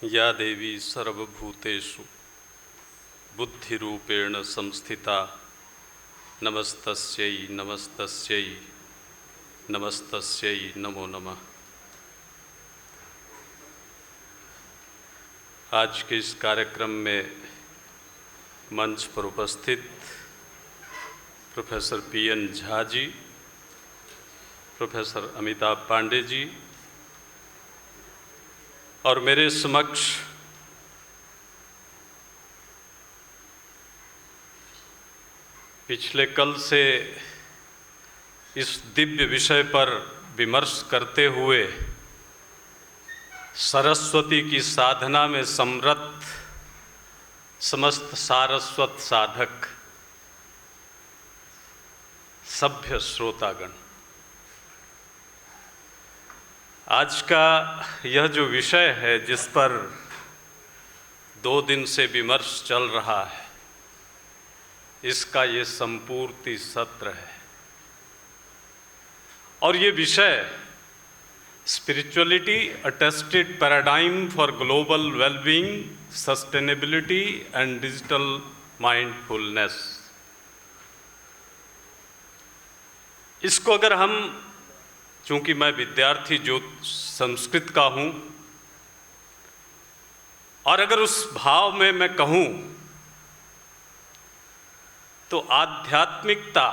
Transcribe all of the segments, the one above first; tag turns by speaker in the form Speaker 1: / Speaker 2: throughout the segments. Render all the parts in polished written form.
Speaker 1: या देवी सर्वभूतेषु बुद्धिरूपेण संस्थिता नमस्तस्यै नमस्तस्यै नमस्तस्यै नमो नमः। आज के इस कार्यक्रम में मंच पर उपस्थित professor PN Jha ji, professor Amitabh Pandey ji और मेरे समक्ष पिछले कल से इस दिव्य विषय पर विमर्श करते हुए सरस्वती की साधना में समरत समस्त सारस्वत साधक सभ्य श्रोतागण, आज का यह जो विषय है जिस पर 2 दिन से विमर्श चल रहा है, इसका ये संपूर्ति सत्र है और ये विषय spirituality a tested paradigm for global wellbeing, sustainability and digital mindfulness. इसको अगर हम, चूंकि मैं विद्यार्थी जो संस्कृत का हूँ, और अगर उस भाव में मैं कहूँ तो आध्यात्मिकता,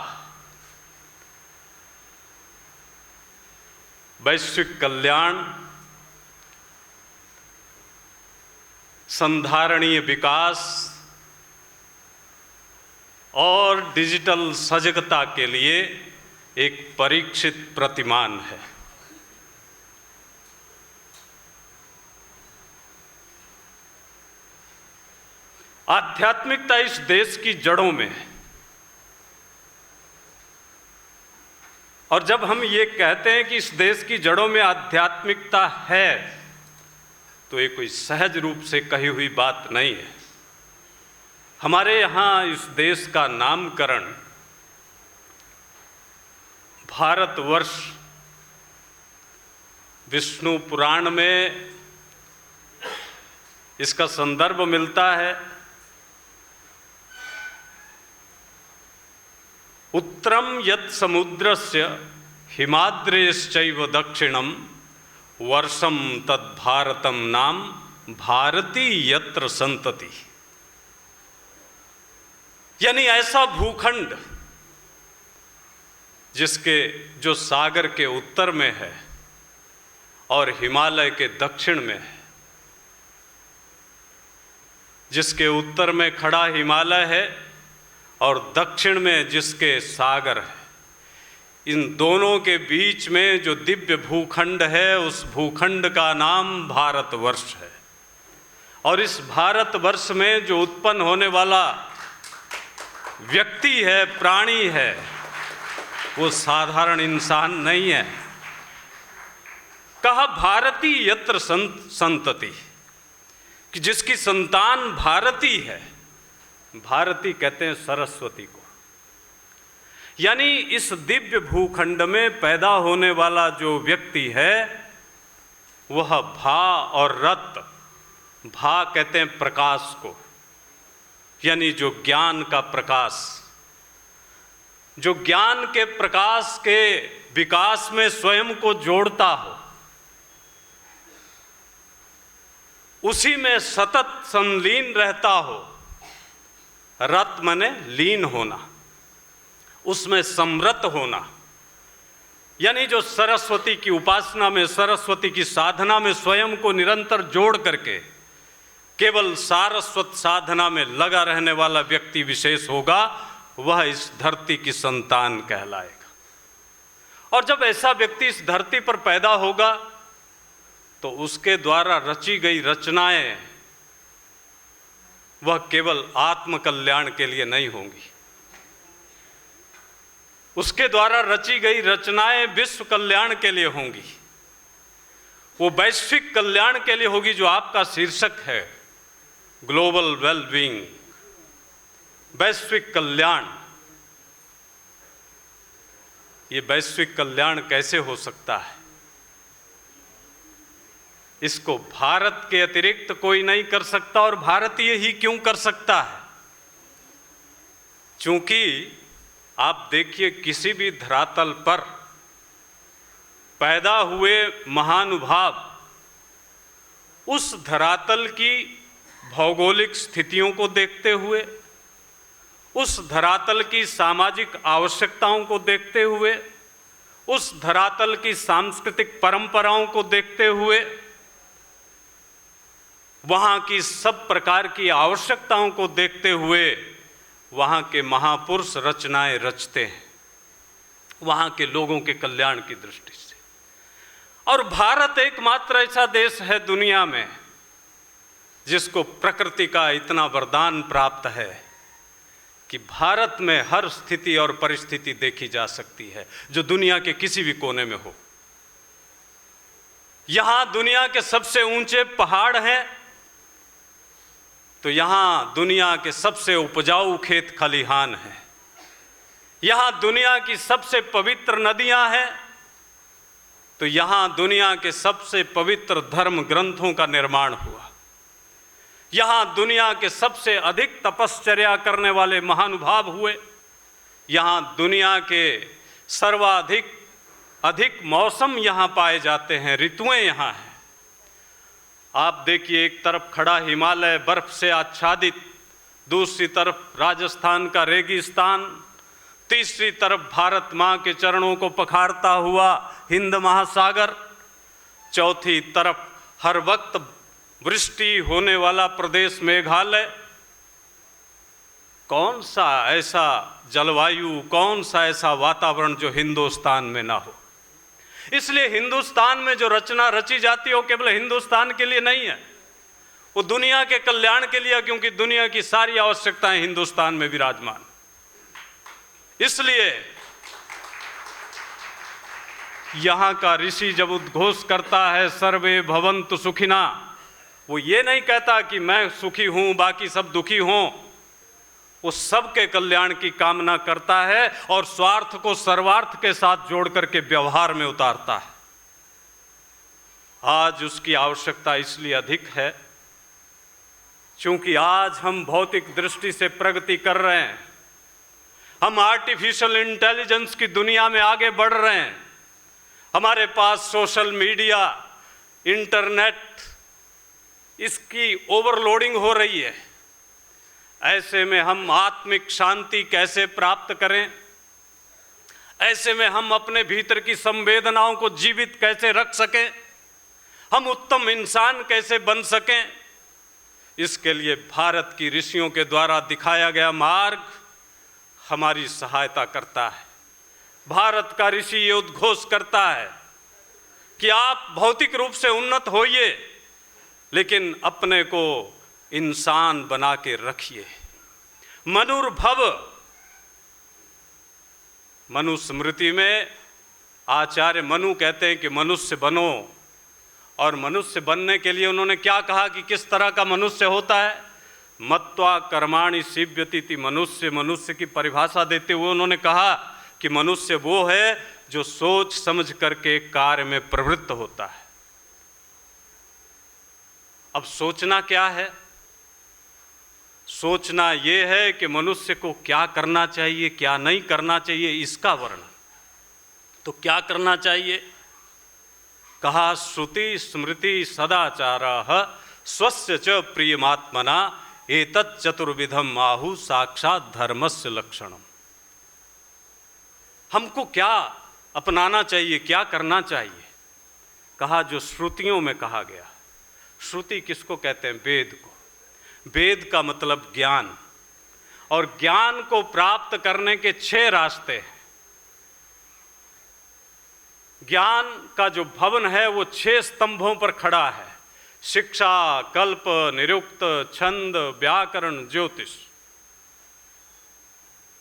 Speaker 1: वैश्विक कल्याण, संधारणीय विकास और डिजिटल सजगता के लिए एक परीक्षित प्रतिमान है। आध्यात्मिकता इस देश की जड़ों में है और जब हम ये कहते हैं कि इस देश की जड़ों में आध्यात्मिकता है तो ये कोई सहज रूप से कही हुई बात नहीं है। हमारे यहाँ इस देश का नामकरण भारतवर्ष विष्णु पुराण में इसका संदर्भ मिलता है। उत्तरम यत् समुद्रस्य हिमाद्रेश्चैव दक्षिणम वर्षम तद् भारतम नाम भारती यत्र संतति। यानी ऐसा भूखंड जिसके जो सागर के उत्तर में है और हिमालय के दक्षिण में है, जिसके उत्तर में खड़ा हिमालय है और दक्षिण में जिसके सागर है, इन दोनों के बीच में जो दिव्य भूखंड है उस भूखंड का नाम भारतवर्ष है। और इस भारतवर्ष में जो उत्पन्न होने वाला व्यक्ति है, प्राणी है, वो साधारण इंसान नहीं है। कहा भारती यत्र संतति, कि जिसकी संतान भारती है। भारती कहते हैं सरस्वती को। यानी इस दिव्य भूखंड में पैदा होने वाला जो व्यक्ति है वह भा और रत, भा कहते हैं प्रकाश को, यानी जो ज्ञान का प्रकाश, जो ज्ञान के प्रकाश के विकास में स्वयं को जोड़ता हो, उसी में सतत संलीन रहता हो। रत माने लीन होना, उसमें समरत होना। यानी जो सरस्वती की उपासना में, सरस्वती की साधना में स्वयं को निरंतर जोड़ करके केवल सारस्वत साधना में लगा रहने वाला व्यक्ति विशेष होगा, वह इस धरती की संतान कहलाएगा। और जब ऐसा व्यक्ति इस धरती पर पैदा होगा तो उसके द्वारा रची गई रचनाएं वह केवल आत्म कल्याण के लिए नहीं होंगी, उसके द्वारा रची गई रचनाएं विश्व कल्याण के लिए होंगी, वो वैश्विक कल्याण के लिए होगी, जो आपका शीर्षक है ग्लोबल वेलबीइंग, वैश्विक कल्याण। ये वैश्विक कल्याण कैसे हो सकता है? इसको भारत के अतिरिक्त कोई नहीं कर सकता, और भारतीय ही क्यों कर सकता है? क्योंकि आप देखिए, किसी भी धरातल पर पैदा हुए महानुभाव उस धरातल की भौगोलिक स्थितियों को देखते हुए, उस धरातल की सामाजिक आवश्यकताओं को देखते हुए, उस धरातल की सांस्कृतिक परंपराओं को देखते हुए, वहाँ की सब प्रकार की आवश्यकताओं को देखते हुए वहाँ के महापुरुष रचनाएं रचते हैं, वहाँ के लोगों के कल्याण की दृष्टि से। और भारत एकमात्र ऐसा देश है दुनिया में जिसको प्रकृति का इतना वरदान प्राप्त है कि भारत में हर स्थिति और परिस्थिति देखी जा सकती है, जो दुनिया के किसी भी कोने में हो। यहाँ दुनिया के सबसे ऊंचे पहाड़ हैं, तो यहाँ दुनिया के सबसे उपजाऊ खेत खलिहान हैं। यहाँ दुनिया की सबसे पवित्र नदियाँ हैं, तो यहाँ दुनिया के सबसे पवित्र धर्म ग्रंथों का निर्माण हुआ। यहाँ दुनिया के सबसे अधिक तपश्चर्या करने वाले महानुभाव हुए। यहाँ दुनिया के अधिक मौसम यहाँ पाए जाते हैं, ऋतुएं यहाँ हैं। आप देखिए, एक तरफ खड़ा हिमालय बर्फ से आच्छादित, दूसरी तरफ राजस्थान का रेगिस्तान, तीसरी तरफ भारत माँ के चरणों को पखारता हुआ हिंद महासागर, चौथी तरफ हर वक्त वृष्टि होने वाला प्रदेश मेघालय। कौन सा ऐसा जलवायु, कौन सा ऐसा वातावरण जो हिंदुस्तान में ना हो? इसलिए हिंदुस्तान में जो रचना रची जाती है वो केवल हिंदुस्तान के लिए नहीं है, वो दुनिया के कल्याण के लिए, क्योंकि दुनिया की सारी आवश्यकताएं हिंदुस्तान में विराजमान। इसलिए यहां का ऋषि जब उद्घोष करता है सर्वे भवन्तु सुखिना, वो ये नहीं कहता कि मैं सुखी हूं बाकी सब दुखी हों। वो सबके कल्याण की कामना करता है और स्वार्थ को सर्वार्थ के साथ जोड़ करके व्यवहार में उतारता है। आज उसकी आवश्यकता इसलिए अधिक है क्योंकि आज हम भौतिक दृष्टि से प्रगति कर रहे हैं, हम आर्टिफिशियल इंटेलिजेंस की दुनिया में आगे बढ़ रहे हैं, हमारे पास सोशल मीडिया, इंटरनेट, इसकी ओवरलोडिंग हो रही है। ऐसे में हम आत्मिक शांति कैसे प्राप्त करें, ऐसे में हम अपने भीतर की संवेदनाओं को जीवित कैसे रख सकें, हम उत्तम इंसान कैसे बन सकें, इसके लिए भारत की ऋषियों के द्वारा दिखाया गया मार्ग हमारी सहायता करता है। भारत का ऋषि ये उद्घोष करता है कि आप भौतिक रूप से उन्नत होइए, लेकिन अपने को इंसान बना के रखिए। मनुर्भव, मनुस्मृति में आचार्य मनु कहते हैं कि मनुष्य बनो, और मनुष्य बनने के लिए उन्होंने क्या कहा कि किस तरह का मनुष्य होता है? मत्वा कर्माणि सिव्यति मनुष्य। मनुष्य की परिभाषा देते हुए उन्होंने कहा कि मनुष्य वो है जो सोच समझ करके कार्य में प्रवृत्त होता है। अब सोचना क्या है? सोचना ये है कि मनुष्य को क्या करना चाहिए, क्या नहीं करना चाहिए, इसका वर्णन। तो क्या करना चाहिए? कहा श्रुति स्मृति सदाचारः स्वस्य च प्रियमात्मना एतत् चतुर्विधम आहु साक्षात् धर्मस्य लक्षणम। हमको क्या अपनाना चाहिए, क्या करना चाहिए? कहा जो श्रुतियों में कहा गया। श्रुति किसको कहते हैं? वेद को। वेद का मतलब ज्ञान, और ज्ञान को प्राप्त करने के 6 रास्ते हैं। ज्ञान का जो भवन है वो 6 स्तंभों पर खड़ा है: शिक्षा, कल्प, निरुक्त, छंद, व्याकरण, ज्योतिष।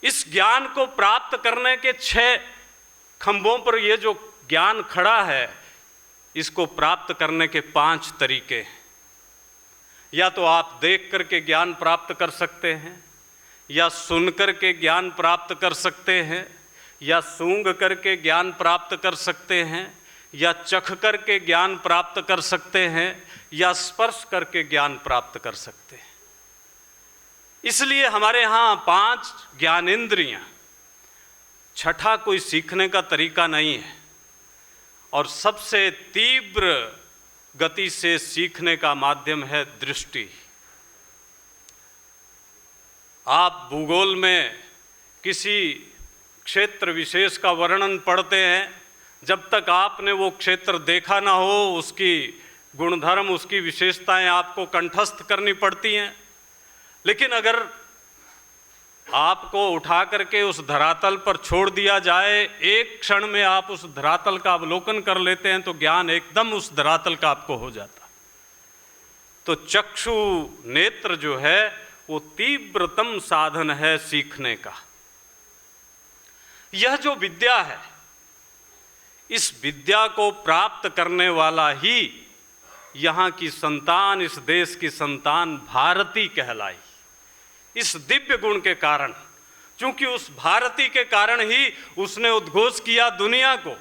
Speaker 1: इस ज्ञान को प्राप्त करने के 6 खंभों पर ये जो ज्ञान खड़ा है, इसको प्राप्त करने के 5 तरीके हैं। या तो आप देख करके ज्ञान प्राप्त कर सकते हैं, या सुन करके ज्ञान प्राप्त कर सकते हैं, या सूंघ करके ज्ञान प्राप्त कर सकते हैं, या चख करके ज्ञान प्राप्त कर सकते हैं या स्पर्श करके ज्ञान प्राप्त कर सकते हैं। इसलिए हमारे यहाँ 5 ज्ञानेंद्रियां, छठा कोई सीखने का तरीका नहीं है। और सबसे तीव्र गति से सीखने का माध्यम है दृष्टि। आप भूगोल में किसी क्षेत्र विशेष का वर्णन पढ़ते हैं, जब तक आपने वो क्षेत्र देखा ना हो उसकी गुणधर्म, उसकी विशेषताएं आपको कंठस्थ करनी पड़ती हैं। लेकिन अगर आपको उठा करके उस धरातल पर छोड़ दिया जाए, एक क्षण में आप उस धरातल का अवलोकन कर लेते हैं, तो ज्ञान एकदम उस धरातल का आपको हो जाता। तो चक्षु नेत्र जो है वो तीव्रतम साधन है सीखने का। यह जो विद्या है, इस विद्या को प्राप्त करने वाला ही यहाँ की संतान, इस देश की संतान भारती कहलाई। इस दिव्य गुण के कारण, क्योंकि उस भारती के कारण ही उसने उद्घोष किया दुनिया को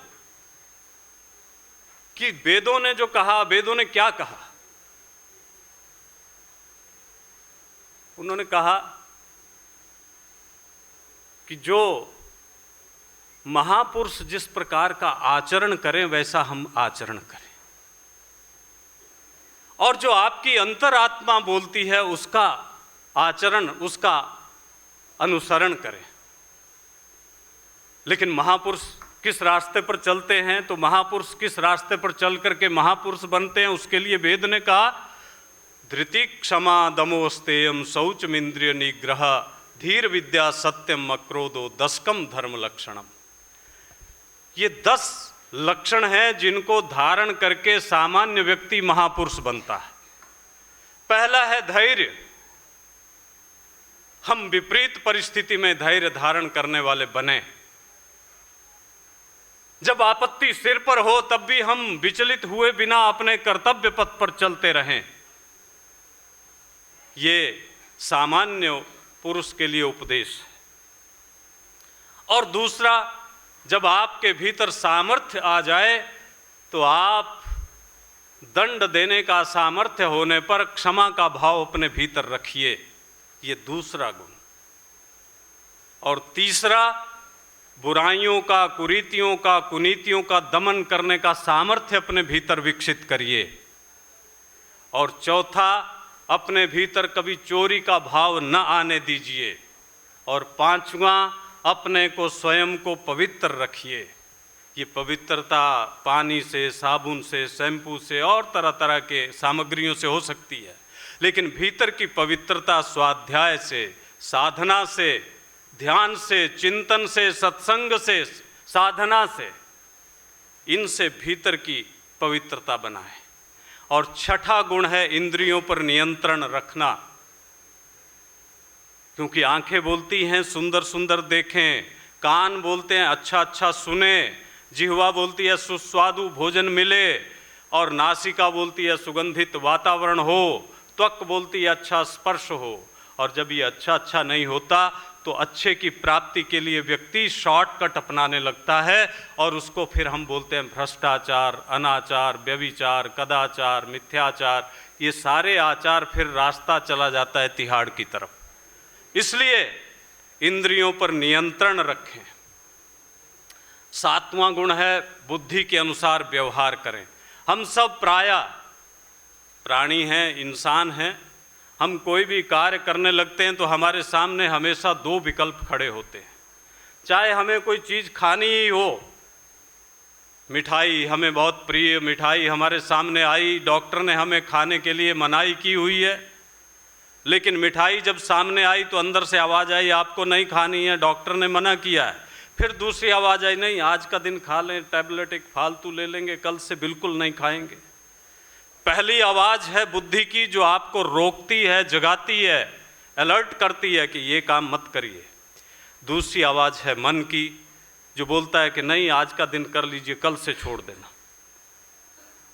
Speaker 1: कि वेदों ने जो कहा, वेदों ने क्या कहा? उन्होंने कहा कि जो महापुरुष जिस प्रकार का आचरण करें वैसा हम आचरण करें, और जो आपकी अंतरात्मा बोलती है उसका आचरण, उसका अनुसरण करें। लेकिन महापुरुष किस रास्ते पर चलते हैं? तो महापुरुष किस रास्ते पर चल करके महापुरुष बनते हैं, उसके लिए वेद ने कहा धृति क्षमा दमोस्तेयम शौचमिंद्रिय निग्रह धीर विद्या सत्यम अक्रोधो दशकम धर्म लक्षणम। ये 10 लक्षण हैं जिनको धारण करके सामान्य व्यक्ति महापुरुष बनता है। पहला है धैर्य। हम विपरीत परिस्थिति में धैर्य धारण करने वाले बने। जब आपत्ति सिर पर हो तब भी हम विचलित हुए बिना अपने कर्तव्य पथ पर चलते रहें। ये सामान्य पुरुष के लिए उपदेश है। और दूसरा, जब आपके भीतर सामर्थ्य आ जाए तो आप दंड देने का सामर्थ्य होने पर क्षमा का भाव अपने भीतर रखिए। ये दूसरा गुण। और तीसरा, बुराइयों का, कुरीतियों का, कुनीतियों का दमन करने का सामर्थ्य अपने भीतर विकसित करिए। और चौथा, अपने भीतर कभी चोरी का भाव न आने दीजिए। और पांचवा, अपने को, स्वयं को पवित्र रखिए। ये पवित्रता पानी से, साबुन से, शैम्पू से और तरह तरह के सामग्रियों से हो सकती है, लेकिन भीतर की पवित्रता स्वाध्याय से, साधना से, ध्यान से, चिंतन से, सत्संग से, साधना से, इनसे भीतर की पवित्रता बनाए। और छठा गुण है इंद्रियों पर नियंत्रण रखना। क्योंकि आंखें बोलती हैं सुंदर सुंदर देखें, कान बोलते हैं अच्छा अच्छा सुने, जिह्वा बोलती है सुस्वादु भोजन मिले, और नासिका बोलती है सुगंधित वातावरण हो, त्वक बोलती है अच्छा स्पर्श हो। और जब ये अच्छा अच्छा नहीं होता तो अच्छे की प्राप्ति के लिए व्यक्ति शॉर्टकट अपनाने लगता है, और उसको फिर हम बोलते हैं भ्रष्टाचार, अनाचार, व्यभिचार, कदाचार, मिथ्याचार। ये सारे आचार फिर रास्ता चला जाता है तिहाड़ की तरफ। इसलिए इंद्रियों पर नियंत्रण रखें। सातवां गुण है बुद्धि के अनुसार व्यवहार करें। हम सब प्रायः प्राणी हैं, इंसान हैं। हम कोई भी कार्य करने लगते हैं तो हमारे सामने हमेशा 2 विकल्प खड़े होते हैं। चाहे हमें कोई चीज़ खानी ही हो, मिठाई हमें बहुत प्रिय, मिठाई हमारे सामने आई, डॉक्टर ने हमें खाने के लिए मनाही की हुई है, लेकिन मिठाई जब सामने आई तो अंदर से आवाज़ आई आपको नहीं खानी है, डॉक्टर ने मना किया है। फिर दूसरी आवाज़ आई नहीं आज का दिन खा लें, टैबलेट एक फालतू ले लेंगे, कल से बिल्कुल नहीं खाएंगे। पहली आवाज़ है बुद्धि की जो आपको रोकती है, जगाती है, अलर्ट करती है कि ये काम मत करिए। दूसरी आवाज़ है मन की जो बोलता है कि नहीं आज का दिन कर लीजिए, कल से छोड़ देना।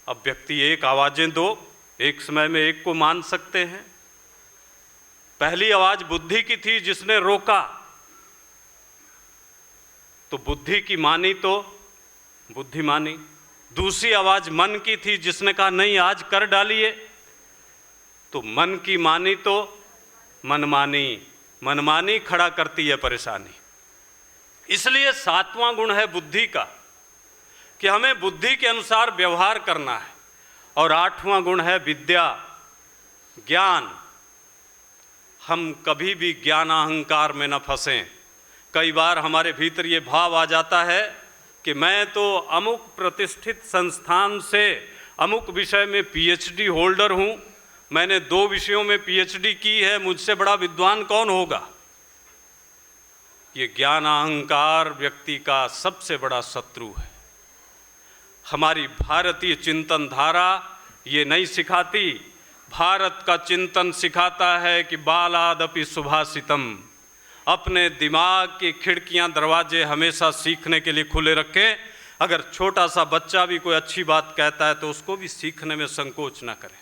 Speaker 1: अब व्यक्ति एक आवाज़ें दो, एक समय में एक को मान सकते हैं। पहली आवाज़ बुद्धि की थी जिसने रोका, तो बुद्धि की मानी तो बुद्धि मानी, दूसरी आवाज़ मन की थी जिसने कहा नहीं आज कर डालिए। तो मन की मानी तो मनमानी खड़ा करती है परेशानी। इसलिए 7वां गुण है बुद्धि का, कि हमें बुद्धि के अनुसार व्यवहार करना है। और 8वां गुण है विद्या, ज्ञान। हम कभी भी ज्ञान अहंकार में न फंसें। कई बार हमारे भीतर ये भाव आ जाता है कि मैं तो अमुक प्रतिष्ठित संस्थान से अमुक विषय में पीएचडी होल्डर हूँ, मैंने 2 विषयों में पीएचडी की है, मुझसे बड़ा विद्वान कौन होगा। ये ज्ञान अहंकार व्यक्ति का सबसे बड़ा शत्रु है। हमारी भारतीय चिंतन धारा ये नहीं सिखाती। भारत का चिंतन सिखाता है कि बालादपि सुभाषितम, अपने दिमाग की खिड़कियां दरवाजे हमेशा सीखने के लिए खुले रखें। अगर छोटा सा बच्चा भी कोई अच्छी बात कहता है तो उसको भी सीखने में संकोच ना करें।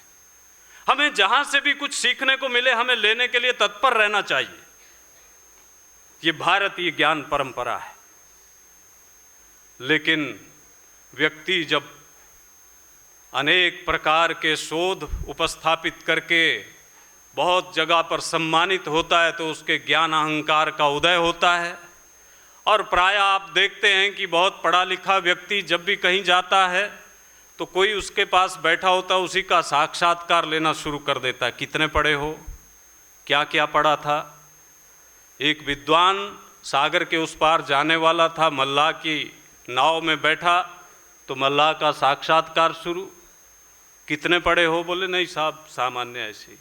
Speaker 1: हमें जहां से भी कुछ सीखने को मिले हमें लेने के लिए तत्पर रहना चाहिए। ये भारतीय ज्ञान परंपरा है। लेकिन व्यक्ति जब अनेक प्रकार के शोध उपस्थापित करके बहुत जगह पर सम्मानित होता है तो उसके ज्ञान अहंकार का उदय होता है। और प्रायः आप देखते हैं कि बहुत पढ़ा लिखा व्यक्ति जब भी कहीं जाता है तो कोई उसके पास बैठा होता है, उसी का साक्षात्कार लेना शुरू कर देता है। कितने पढ़े हो, क्या क्या पढ़ा था। एक विद्वान सागर के उस पार जाने वाला था, मल्लाह की नाव में बैठा तो मल्लाह का साक्षात्कार शुरू। कितने पढ़े हो, बोले नहीं साहब सामान्य ऐसे ही।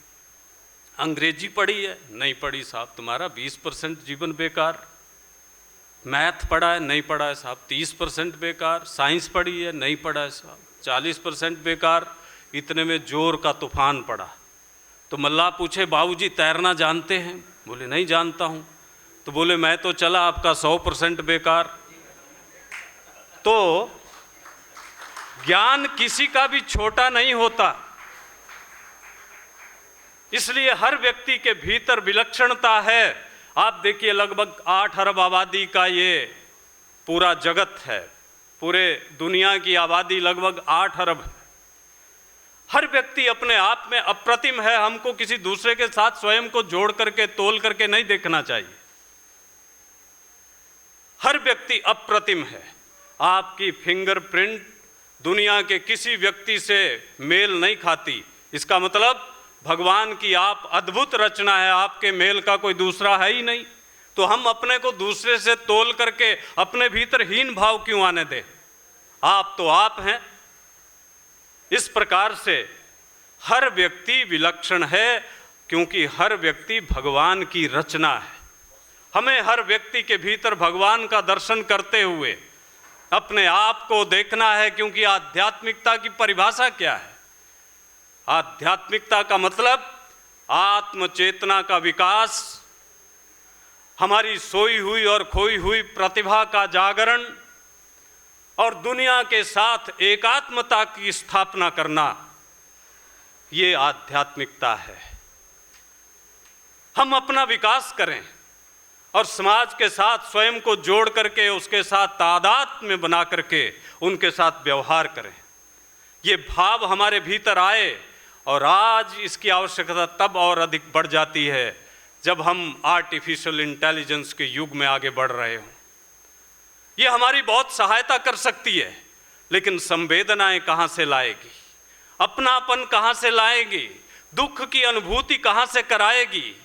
Speaker 1: अंग्रेजी पढ़ी है, नहीं पढ़ी साहब, तुम्हारा 20% जीवन बेकार। मैथ पढ़ा है, नहीं पढ़ा है साहब, 30% बेकार। साइंस पढ़ी है, नहीं पढ़ा है साहब, 40% बेकार। इतने में जोर का तूफान पड़ा। तो मल्लाह पूछे बाबूजी तैरना जानते हैं, बोले नहीं जानता हूँ। तो बोले मैं तो चला, आपका 100% बेकार। तो ज्ञान किसी का भी छोटा नहीं होता। इसलिए हर व्यक्ति के भीतर विलक्षणता है। आप देखिए लगभग 8 अरब आबादी का ये पूरा जगत है। पूरे दुनिया की आबादी लगभग 8 अरब है। हर व्यक्ति अपने आप में अप्रतिम है। हमको किसी दूसरे के साथ स्वयं को जोड़ करके तोल करके नहीं देखना चाहिए। हर व्यक्ति अप्रतिम है। आपकी फिंगरप्रिंट दुनिया के किसी व्यक्ति से मेल नहीं खाती। इसका मतलब भगवान की आप अद्भुत रचना है, आपके मेल का कोई दूसरा है ही नहीं। तो हम अपने को दूसरे से तोल करके अपने भीतर हीन भाव क्यों आने दें। आप तो आप हैं। इस प्रकार से हर व्यक्ति विलक्षण है, क्योंकि हर व्यक्ति भगवान की रचना है। हमें हर व्यक्ति के भीतर भगवान का दर्शन करते हुए अपने आप को देखना है। क्योंकि आध्यात्मिकता की परिभाषा क्या है? आध्यात्मिकता का मतलब आत्म चेतना का विकास, हमारी सोई हुई और खोई हुई प्रतिभा का जागरण और दुनिया के साथ एकात्मता की स्थापना करना, ये आध्यात्मिकता है। हम अपना विकास करें और समाज के साथ स्वयं को जोड़ करके उसके साथ तादाद में बना करके उनके साथ व्यवहार करें। ये भाव हमारे भीतर आए। और आज इसकी आवश्यकता तब और अधिक बढ़ जाती है जब हम आर्टिफिशियल इंटेलिजेंस के युग में आगे बढ़ रहे हों। ये हमारी बहुत सहायता कर सकती है, लेकिन संवेदनाएं कहाँ से लाएगी, अपनापन कहाँ से लाएगी, दुख की अनुभूति कहाँ से कराएगी।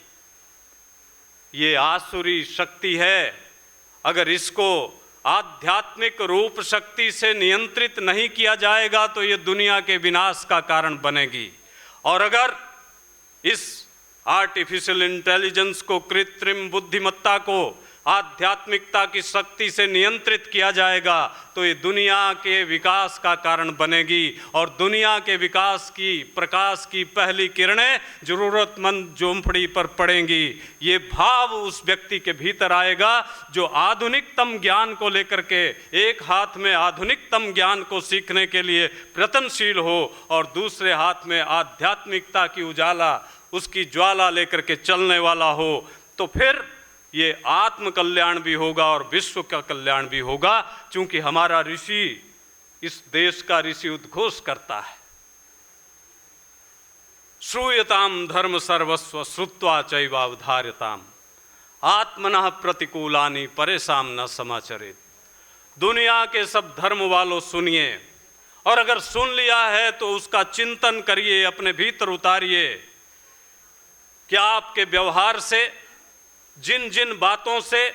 Speaker 1: ये आसुरी शक्ति है। अगर इसको आध्यात्मिक रूप शक्ति से नियंत्रित नहीं किया जाएगा तो ये दुनिया के विनाश का कारण बनेगी। और अगर इस आर्टिफिशियल इंटेलिजेंस को, कृत्रिम बुद्धिमत्ता को आध्यात्मिकता की शक्ति से नियंत्रित किया जाएगा तो ये दुनिया के विकास का कारण बनेगी। और दुनिया के विकास की प्रकाश की पहली किरणें जरूरतमंद झोंपड़ी पर पड़ेंगी। ये भाव उस व्यक्ति के भीतर आएगा जो आधुनिकतम ज्ञान को लेकर के एक हाथ में आधुनिकतम ज्ञान को सीखने के लिए प्रयत्नशील हो और दूसरे हाथ में आध्यात्मिकता की उजाला, उसकी ज्वाला लेकर के चलने वाला हो। तो फिर ये आत्म कल्याण भी होगा और विश्व का कल्याण भी होगा। क्योंकि हमारा ऋषि इस देश का ऋषि उद्घोष करता है, श्रूयताम धर्म सर्वस्व श्रुत्वा चैवावधार्यताम आत्मनः प्रतिकूलानि परेशान न समाचरेत। दुनिया के सब धर्म वालों सुनिए, और अगर सुन लिया है तो उसका चिंतन करिए, अपने भीतर उतारिए। क्या आपके व्यवहार से, जिन जिन बातों से,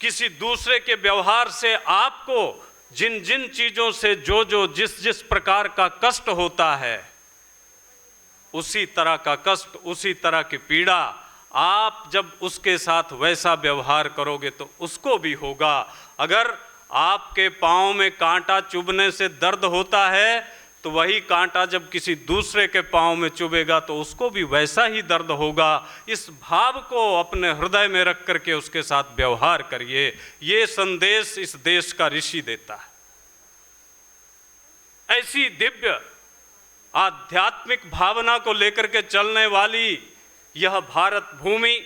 Speaker 1: किसी दूसरे के व्यवहार से आपको जिन जिन चीजों से जो जो जिस जिस प्रकार का कष्ट होता है, उसी तरह का कष्ट, उसी तरह की पीड़ा आप जब उसके साथ वैसा व्यवहार करोगे तो उसको भी होगा। अगर आपके पांव में कांटा चुभने से दर्द होता है तो वही कांटा जब किसी दूसरे के पांव में चुभेगा तो उसको भी वैसा ही दर्द होगा। इस भाव को अपने हृदय में रख करके उसके साथ व्यवहार करिए। ये संदेश इस देश का ऋषि देता है। ऐसी दिव्य आध्यात्मिक भावना को लेकर के चलने वाली यह भारत भूमि,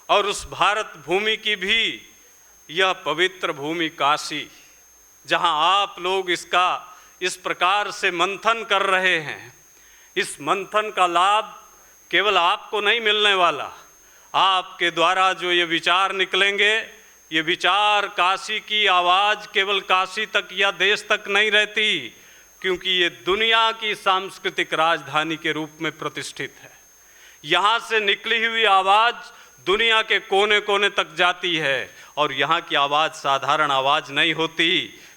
Speaker 1: और उस भारत भूमि की भी यह पवित्र भूमि काशी, जहां आप लोग इसका इस प्रकार से मंथन कर रहे हैं, इस मंथन का लाभ केवल आपको नहीं मिलने वाला, आपके द्वारा जो ये विचार निकलेंगे, ये विचार काशी की आवाज़ केवल काशी तक या देश तक नहीं रहती, क्योंकि ये दुनिया की सांस्कृतिक राजधानी के रूप में प्रतिष्ठित है। यहाँ से निकली हुई आवाज़ दुनिया के कोने कोने तक जाती है, और यहाँ की आवाज़ साधारण आवाज़ नहीं होती,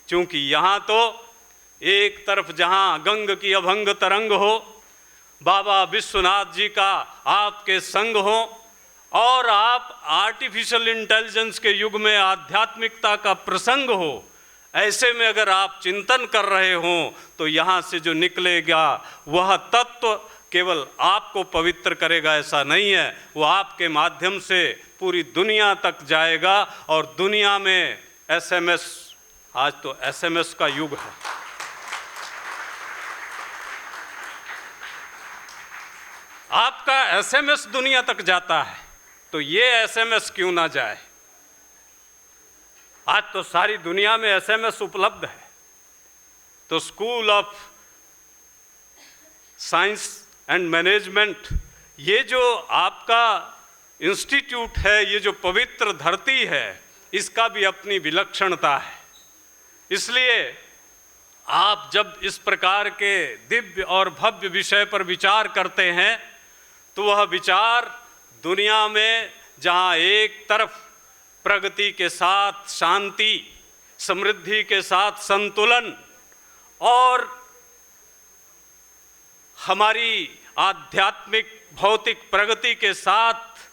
Speaker 1: क्योंकि यहाँ तो एक तरफ जहाँ गंग की अभंग तरंग हो, बाबा विश्वनाथ जी का आपके संग हो, और आप आर्टिफिशियल इंटेलिजेंस के युग में आध्यात्मिकता का प्रसंग हो, ऐसे में अगर आप चिंतन कर रहे हो तो यहाँ से जो निकलेगा वह तत्व केवल आपको पवित्र करेगा ऐसा नहीं है, वो आपके माध्यम से पूरी दुनिया तक जाएगा। और दुनिया में एसएमएस, आज तो एसएमएस का युग है, आपका एसएमएस दुनिया तक जाता है, तो ये एसएमएस क्यों ना जाए। आज तो सारी दुनिया में एसएमएस उपलब्ध है। तो school of science and management, ये जो आपका इंस्टीट्यूट है, ये जो पवित्र धरती है, इसका भी अपनी विलक्षणता है। इसलिए आप जब इस प्रकार के दिव्य और भव्य विषय पर विचार करते हैं तो वह विचार दुनिया में जहाँ एक तरफ प्रगति के साथ शांति, समृद्धि के साथ संतुलन, और हमारी आध्यात्मिक भौतिक प्रगति के साथ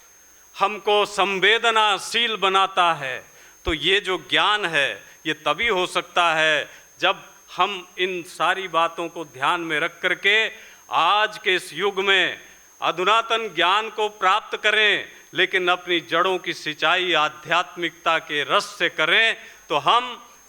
Speaker 1: हमको संवेदनाशील बनाता है, तो ये जो ज्ञान है ये तभी हो सकता है जब हम इन सारी बातों को ध्यान में रख करके आज के इस युग में अधुनातन ज्ञान को प्राप्त करें, लेकिन अपनी जड़ों की सिंचाई आध्यात्मिकता के रस से करें, तो हम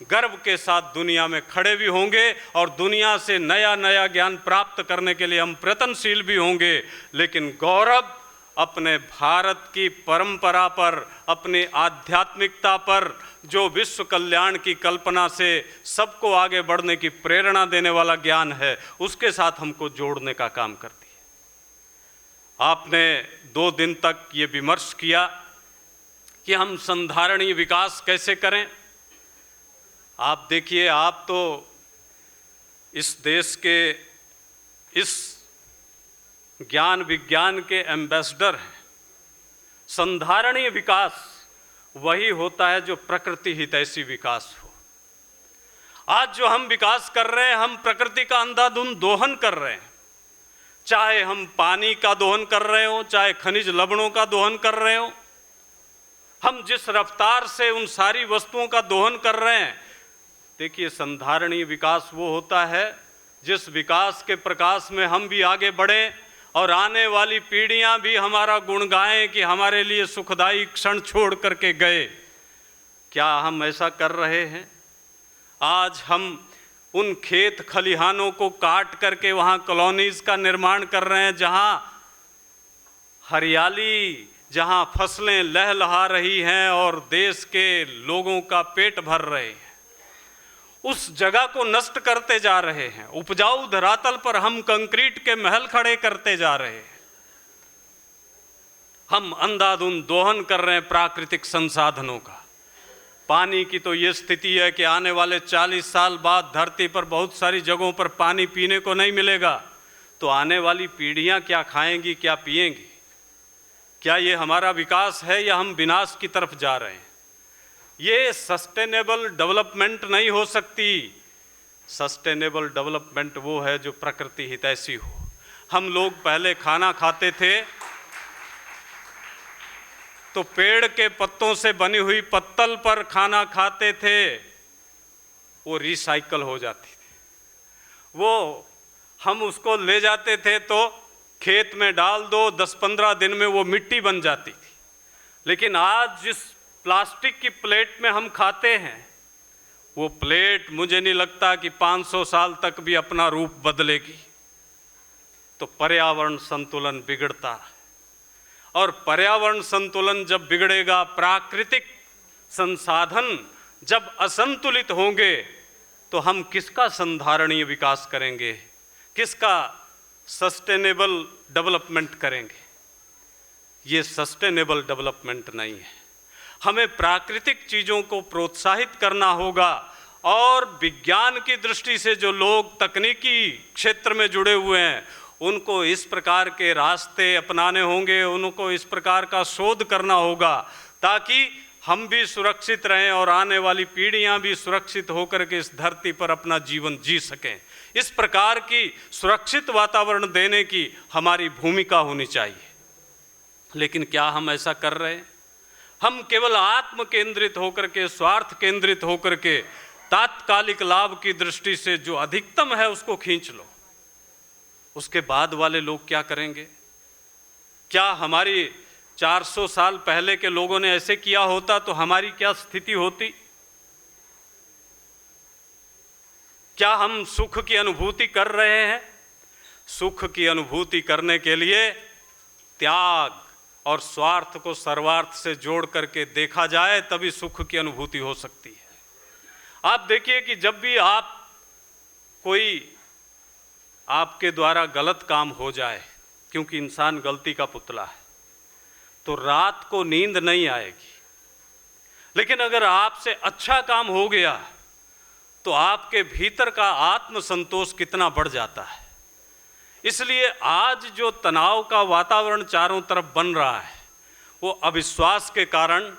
Speaker 1: गर्व के साथ दुनिया में खड़े भी होंगे और दुनिया से नया नया ज्ञान प्राप्त करने के लिए हम प्रयत्नशील भी होंगे। लेकिन गौरव अपने भारत की परंपरा पर, अपनी आध्यात्मिकता पर, जो विश्व कल्याण की कल्पना से सबको आगे बढ़ने की प्रेरणा देने वाला ज्ञान है, उसके साथ हमको जोड़ने का काम करती है। आपने 2 दिन तक ये विमर्श किया कि हम संधारणीय विकास कैसे करें। आप देखिए, आप तो इस देश के इस ज्ञान विज्ञान के एम्बेसडर हैं। संधारणीय विकास वही होता है जो प्रकृति हितैषी विकास हो। आज जो हम विकास कर रहे हैं, हम प्रकृति का अंधाधुंध दोहन कर रहे हैं। चाहे हम पानी का दोहन कर रहे हो, चाहे खनिज लवणों का दोहन कर रहे हो, हम जिस रफ्तार से उन सारी वस्तुओं का दोहन कर रहे हैं, देखिए संधारणीय विकास वो होता है जिस विकास के प्रकाश में हम भी आगे बढ़ें और आने वाली पीढ़ियां भी हमारा गुण गाएं कि हमारे लिए सुखदायी क्षण छोड़ करके गए। क्या हम ऐसा कर रहे हैं? आज हम उन खेत खलिहानों को काट करके वहाँ कॉलोनीज का निर्माण कर रहे हैं, जहाँ हरियाली, जहाँ फसलें लहलहा रही हैं और देश के लोगों का पेट भर रहे हैं। उस जगह को नष्ट करते जा रहे हैं। उपजाऊ धरातल पर हम कंक्रीट के महल खड़े करते जा रहे हैं। हम अंधाधुंध दोहन कर रहे हैं प्राकृतिक संसाधनों का। पानी की तो ये स्थिति है कि आने वाले 40 साल बाद धरती पर बहुत सारी जगहों पर पानी पीने को नहीं मिलेगा, तो आने वाली पीढ़ियां क्या खाएंगी, क्या पिएंगी? क्या ये हमारा विकास है या हम विनाश की तरफ जा रहे हैं? ये सस्टेनेबल डेवलपमेंट नहीं हो सकती। सस्टेनेबल डेवलपमेंट वो है जो प्रकृति हितैषी हो। हम लोग पहले खाना खाते थे तो पेड़ के पत्तों से बनी हुई पत्तल पर खाना खाते थे, वो रिसाइकल हो जाती थी। वो हम उसको ले जाते थे तो खेत में डाल दो, 10-15 दिन में वो मिट्टी बन जाती थी। लेकिन आज जिस प्लास्टिक की प्लेट में हम खाते हैं, वो प्लेट मुझे नहीं लगता कि 500 साल तक भी अपना रूप बदलेगी। तो पर्यावरण संतुलन बिगड़ता है, और पर्यावरण संतुलन जब बिगड़ेगा, प्राकृतिक संसाधन जब असंतुलित होंगे, तो हम किसका संधारणीय विकास करेंगे, किसका सस्टेनेबल डेवलपमेंट करेंगे? ये सस्टेनेबल डेवलपमेंट नहीं है। हमें प्राकृतिक चीज़ों को प्रोत्साहित करना होगा, और विज्ञान की दृष्टि से जो लोग तकनीकी क्षेत्र में जुड़े हुए हैं, उनको इस प्रकार के रास्ते अपनाने होंगे, उनको इस प्रकार का शोध करना होगा, ताकि हम भी सुरक्षित रहें और आने वाली पीढ़ियां भी सुरक्षित होकर के इस धरती पर अपना जीवन जी सकें। इस प्रकार की सुरक्षित वातावरण देने की हमारी भूमिका होनी चाहिए। लेकिन क्या हम ऐसा कर रहे हैं? हम केवल आत्म केंद्रित होकर के, स्वार्थ केंद्रित होकर के, तात्कालिक लाभ की दृष्टि से जो अधिकतम है उसको खींच लो। उसके बाद वाले लोग क्या करेंगे? क्या हमारी 400 साल पहले के लोगों ने ऐसे किया होता तो हमारी क्या स्थिति होती? क्या हम सुख की अनुभूति कर रहे हैं? सुख की अनुभूति करने के लिए त्याग और स्वार्थ को सर्वार्थ से जोड़ करके देखा जाए, तभी सुख की अनुभूति हो सकती है। आप देखिए कि जब भी आप कोई आपके द्वारा गलत काम हो जाए, क्योंकि इंसान गलती का पुतला है, तो रात को नींद नहीं आएगी। लेकिन अगर आपसे अच्छा काम हो गया तो आपके भीतर का आत्मसंतोष कितना बढ़ जाता है। इसलिए आज जो तनाव का वातावरण चारों तरफ बन रहा है, वो अविश्वास के कारण,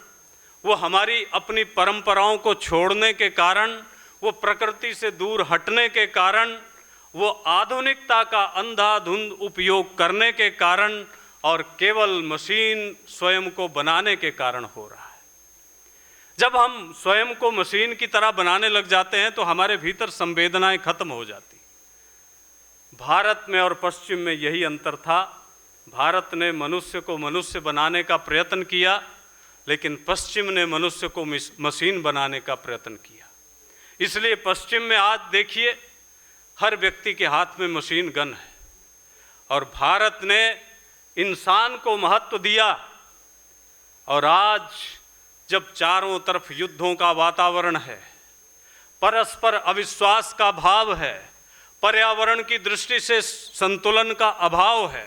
Speaker 1: वो हमारी अपनी परंपराओं को छोड़ने के कारण, वो प्रकृति से दूर हटने के कारण, वो आधुनिकता का अंधाधुंध उपयोग करने के कारण, और केवल मशीन स्वयं को बनाने के कारण हो रहा है। जब हम स्वयं को मशीन की तरह बनाने लग जाते हैं तो हमारे भीतर संवेदनाएं खत्म हो जाती। भारत में और पश्चिम में यही अंतर था। भारत ने मनुष्य को मनुष्य बनाने का प्रयत्न किया, लेकिन पश्चिम ने मनुष्य को मशीन बनाने का प्रयत्न किया। इसलिए पश्चिम में आज देखिए हर व्यक्ति के हाथ में मशीन गन है, और भारत ने इंसान को महत्व दिया। और आज जब चारों तरफ युद्धों का वातावरण है, परस्पर अविश्वास का भाव है, पर्यावरण की दृष्टि से संतुलन का अभाव है,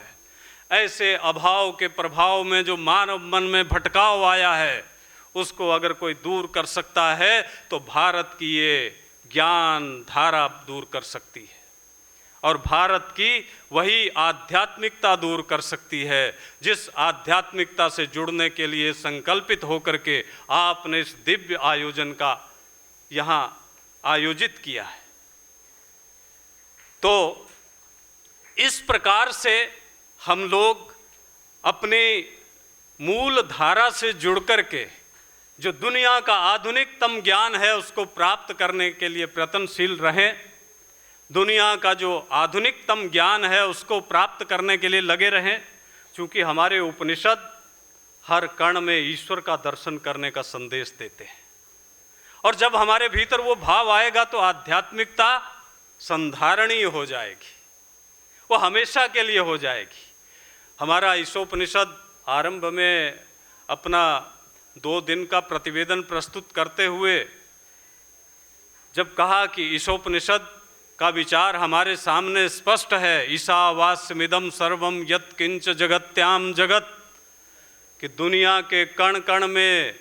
Speaker 1: ऐसे अभाव के प्रभाव में जो मानव मन में भटकाव आया है, उसको अगर कोई दूर कर सकता है तो भारत की ये ज्ञान धारा दूर कर सकती है, और भारत की वही आध्यात्मिकता दूर कर सकती है, जिस आध्यात्मिकता से जुड़ने के लिए संकल्पित होकर के आपने इस दिव्य आयोजन का यहाँ आयोजित किया है। तो इस प्रकार से हम लोग अपनी मूल धारा से जुड़ करके जो दुनिया का आधुनिकतम ज्ञान है उसको प्राप्त करने के लिए प्रयत्नशील रहें। दुनिया का जो आधुनिकतम ज्ञान है उसको प्राप्त करने के लिए लगे रहें, क्योंकि हमारे उपनिषद हर कण में ईश्वर का दर्शन करने का संदेश देते हैं। और जब हमारे भीतर वो भाव आएगा तो आध्यात्मिकता संधारणीय हो जाएगी, वो हमेशा के लिए हो जाएगी। हमारा ईशोपनिषद आरंभ में अपना 2 दिन का प्रतिवेदन प्रस्तुत करते हुए जब कहा कि ईशोपनिषद का विचार हमारे सामने स्पष्ट है, ईशावास्यमिदं सर्वम यत् किंच जगत्याम जगत, कि दुनिया के कण कण में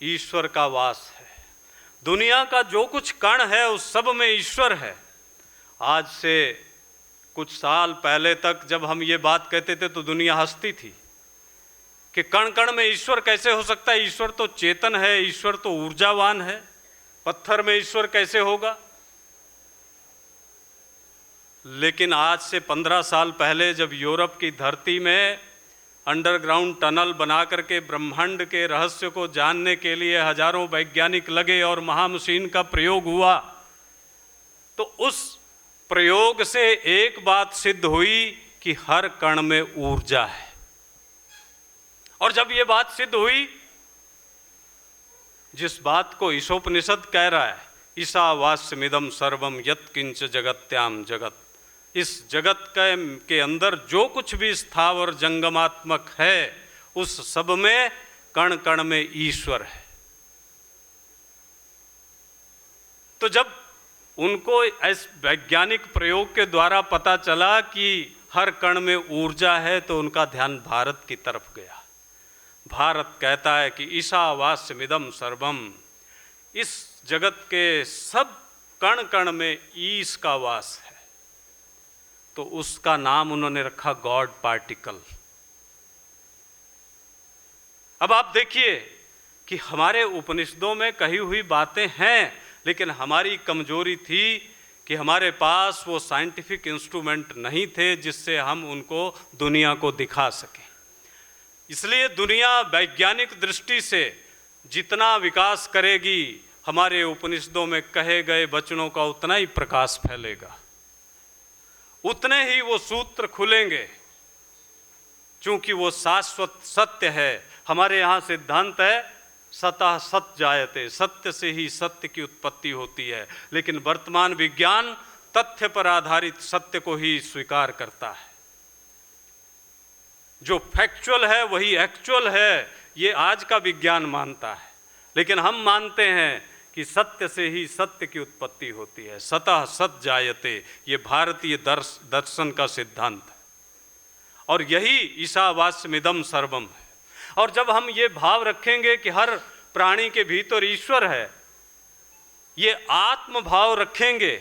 Speaker 1: ईश्वर का वास है। दुनिया का जो कुछ कण है उस सब में ईश्वर है। आज से कुछ साल पहले तक जब हम ये बात कहते थे तो दुनिया हंसती थी कि कण कण में ईश्वर कैसे हो सकता है, ईश्वर तो चेतन है, ईश्वर तो ऊर्जावान है, पत्थर में ईश्वर कैसे होगा। लेकिन आज से 15 साल पहले जब यूरोप की धरती में अंडरग्राउंड टनल बना करके ब्रह्मांड के रहस्य को जानने के लिए हजारों वैज्ञानिक लगे और महामशीन का प्रयोग हुआ, तो उस प्रयोग से एक बात सिद्ध हुई कि हर कण में ऊर्जा है। और जब ये बात सिद्ध हुई, जिस बात को ईशोपनिषद कह रहा है, ईशावास्यमिदं सर्वम यत् किंच जगत्याम जगत, इस जगत के अंदर जो कुछ भी स्थावर जंगमात्मक है उस सब में कण कण में ईश्वर है। तो जब उनको इस वैज्ञानिक प्रयोग के द्वारा पता चला कि हर कण में ऊर्जा है, तो उनका ध्यान भारत की तरफ गया। भारत कहता है कि ईशावास्यमिदं सर्वम, इस जगत के सब कण कण में ईश का वास है। तो उसका नाम उन्होंने रखा गॉड पार्टिकल। अब आप देखिए कि हमारे उपनिषदों में कही हुई बातें हैं, लेकिन हमारी कमजोरी थी कि हमारे पास वो साइंटिफिक इंस्ट्रूमेंट नहीं थे जिससे हम उनको दुनिया को दिखा सकें। इसलिए दुनिया वैज्ञानिक दृष्टि से जितना विकास करेगी, हमारे उपनिषदों में कहे गए वचनों का उतना ही प्रकाश फैलेगा, उतने ही वो सूत्र खुलेंगे, क्योंकि वो शाश्वत सत्य है। हमारे यहाँ सिद्धांत है सतः सत जायते, सत्य से ही सत्य की उत्पत्ति होती है। लेकिन वर्तमान विज्ञान तथ्य पर आधारित सत्य को ही स्वीकार करता है। जो फैक्चुअल है वही एक्चुअल है, ये आज का विज्ञान मानता है। लेकिन हम मानते हैं कि सत्य से ही सत्य की उत्पत्ति होती है, सतः सत जायते, ये भारतीय दर्शन का सिद्धांत है। और यही ईशावास्यमिदं सर्वम है। और जब हम ये भाव रखेंगे कि हर प्राणी के भीतर ईश्वर है, ये आत्म भाव रखेंगे,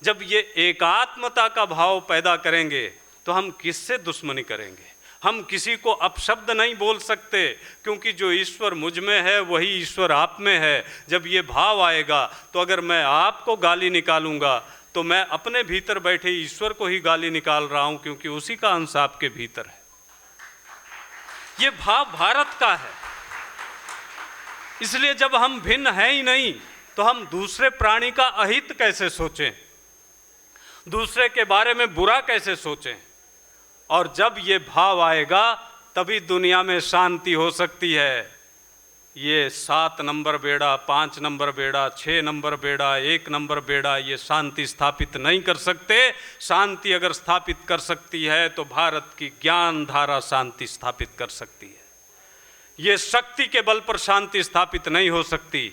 Speaker 1: जब ये एकात्मता का भाव पैदा करेंगे, तो हम किससे दुश्मनी करेंगे। हम किसी को अपशब्द नहीं बोल सकते, क्योंकि जो ईश्वर मुझ में है वही ईश्वर आप में है। जब ये भाव आएगा, तो अगर मैं आपको गाली निकालूंगा तो मैं अपने भीतर बैठे ईश्वर को ही गाली निकाल रहा हूं, क्योंकि उसी का अंश आपके भीतर है। ये भाव भारत का है। इसलिए जब हम भिन्न हैं ही नहीं, तो हम दूसरे प्राणी का अहित कैसे सोचें, दूसरे के बारे में बुरा कैसे सोचें। और जब ये भाव आएगा, तभी दुनिया में शांति हो सकती है। ये 7 नंबर बेड़ा, 5 नंबर बेड़ा, 6 नंबर बेड़ा, 1 नंबर बेड़ा, ये शांति स्थापित नहीं कर सकते। शांति अगर स्थापित कर सकती है तो भारत की ज्ञान धारा शांति स्थापित कर सकती है। ये शक्ति के बल पर शांति स्थापित नहीं हो सकती।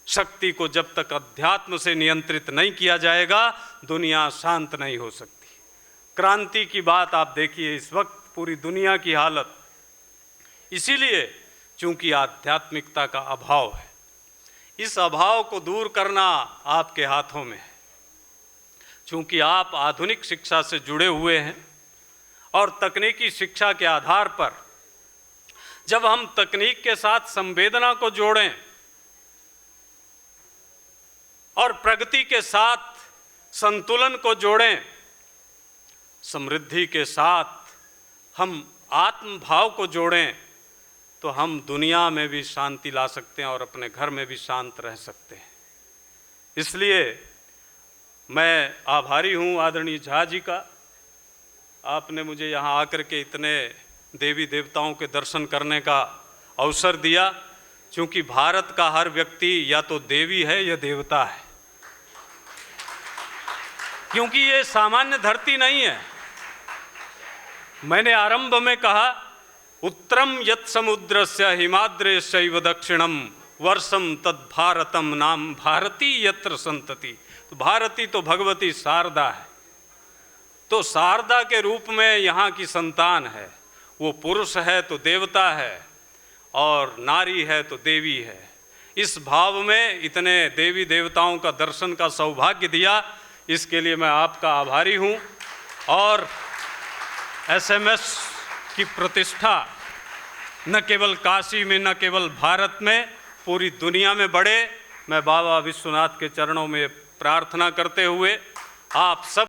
Speaker 1: शक्ति को जब तक अध्यात्म से नियंत्रित नहीं किया जाएगा, दुनिया शांत नहीं हो सकती। क्रांति की बात आप देखिए, इस वक्त पूरी दुनिया की हालत, इसीलिए चूंकि आध्यात्मिकता का अभाव है। इस अभाव को दूर करना आपके हाथों में है। चूंकि आप आधुनिक शिक्षा से जुड़े हुए हैं और तकनीकी शिक्षा के आधार पर जब हम तकनीक के साथ संवेदना को जोड़ें और प्रगति के साथ संतुलन को जोड़ें, समृद्धि के साथ हम आत्म भाव को जोड़ें, तो हम दुनिया में भी शांति ला सकते हैं और अपने घर में भी शांत रह सकते हैं। इसलिए मैं आभारी हूँ आदरणीय झा जी का, आपने मुझे यहाँ आकर के इतने देवी देवताओं के दर्शन करने का अवसर दिया। क्योंकि भारत का हर व्यक्ति या तो देवी है या देवता है, क्योंकि ये सामान्य धरती नहीं है। मैंने आरंभ में कहा, उत्तरम यत् समुद्रस्य हिमाद्रेशैव दक्षिणम वर्षम तद भारतम नाम भारती यत्र संतति। तो भारती तो भगवती शारदा है, तो शारदा के रूप में यहाँ की संतान है। वो पुरुष है तो देवता है और नारी है तो देवी है। इस भाव में इतने देवी देवताओं का दर्शन का सौभाग्य दिया, इसके लिए मैं आपका आभारी हूँ। और एसएमएस की प्रतिष्ठा न केवल काशी में, न केवल भारत में, पूरी दुनिया में बढ़े, मैं बाबा विश्वनाथ के चरणों में प्रार्थना करते हुए आप सब